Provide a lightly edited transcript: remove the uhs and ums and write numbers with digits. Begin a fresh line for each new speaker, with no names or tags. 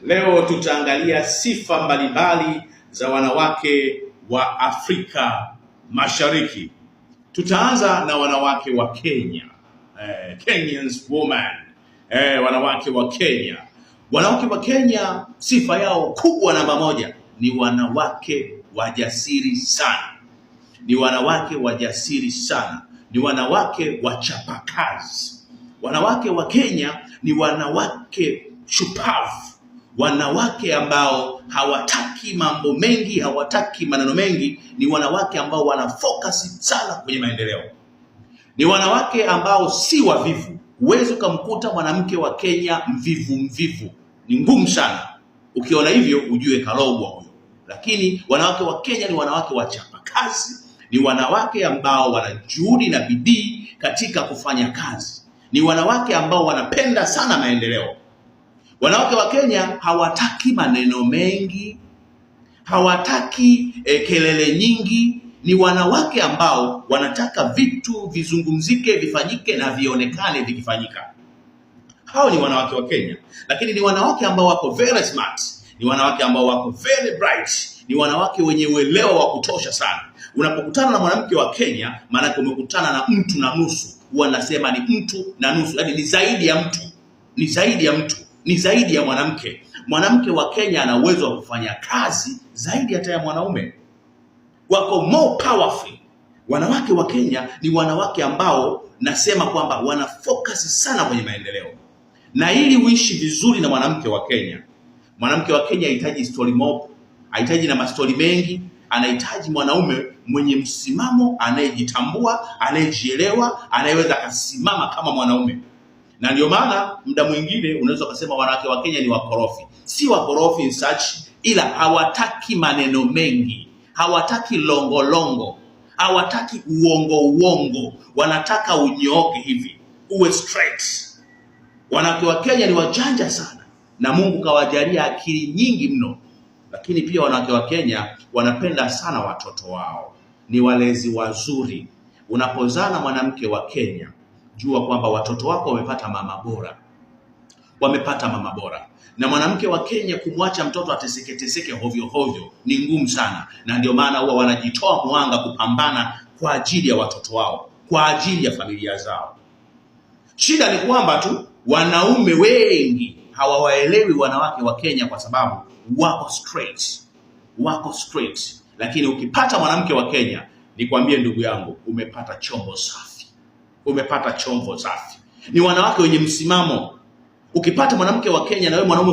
Leo tutaangalia sifa mbalimbali za wanawake wa Afrika Mashariki. Tutaanza na wanawake wa Kenya. Kenyans woman. Wanawake wa Kenya. Wanawake wa Kenya, sifa yao kubwa namba moja ni wanawake wajasiri sana. Ni wanawake wajasiri sana. Ni wanawake wachapakazi. Wanawake wa Kenya ni wanawake shupavu. Wanawake ambao hawataki mambo mengi, hawataki maneno mengi, ni wanawake ambao wana focus sana kwenye maendeleo. Ni wanawake ambao si wavivu. Huwezi ukamkuta mwanamke wa Kenya mvivu. Ni ngumu sana. Ukiona hivyo ujue kalogwa huyo. Lakini wanawake wa Kenya ni wanawake wachapakazi, ni wanawake ambao wana juhudi na bidii katika kufanya kazi. Ni wanawake ambao wanapenda sana maendeleo. Wanawake wa Kenya hawataki maneno mengi, hawataki kelele nyingi. Ni wanawake ambao wanataka vitu vizungumzike, vifanyike na vionekane vikifanyika. Hao ni wanawake wa Kenya. Lakini ni wanawake ambao wako very smart, ni wanawake ambao wako very bright, ni wanawake wenye uelewa wa kutosha sana. Unapokutana na mwanamke wa Kenya, maana umekutana na mtu na nusu. Huwa nasema ni mtu na nusu, yaani ni zaidi ya mtu, ni zaidi ya mtu, ni zaidi ya mwanamke. Mwanamke wa Kenya ana uwezo wa kufanya kazi zaidi hata ya mwanaume. Wako more powerful. Wanawake wa Kenya ni wanawake ambao nasema kwamba wana focus sana kwenye maendeleo. Na ili uishi vizuri na mwanamke wa Kenya, mwanamke wa Kenya hahitaji story mob, hahitaji na mastori mengi. Anahitaji mwanaume mwenye msimamo, anayejitambua, anayejielewa, anayeweza kusimama kama mwanaume. Na ndio maana muda mwingine unaweza kusema wanawake wa Kenya ni wakorofi. Si wakorofi in such, ila hawataki maneno mengi, hawataki longo, hawataki uongo. Wanataka unyooke hivi, uwe straight. Wanawake wa Kenya ni wajanja sana, na Mungu kawajalia akili nyingi mno. Lakini pia wanawake wa Kenya wanapenda sana watoto wao, ni walezi wazuri. Unapozana mwanamke wa Kenya, jua kwamba watoto wako wamepata mama bora, wamepata mama bora. Na mwanamke wa Kenya kumwacha mtoto ateseke hovyo ni ngumu sana, na ndio maana huwa wanajitoa mwanga kupambana kwa ajili ya watoto wao, kwa ajili ya familia zao. Shida ni kwamba tu wanaume wengi hawawaelewi wanawake wa Kenya kwa sababu wako straight. Lakini ukipata mwanamke wa Kenya, nikwambie ndugu yangu, umepata chombo safi. Umepata chombo safi. Ni wanawake wenye msimamo. Ukipata mwanamke wa Kenya na wewe mwanaume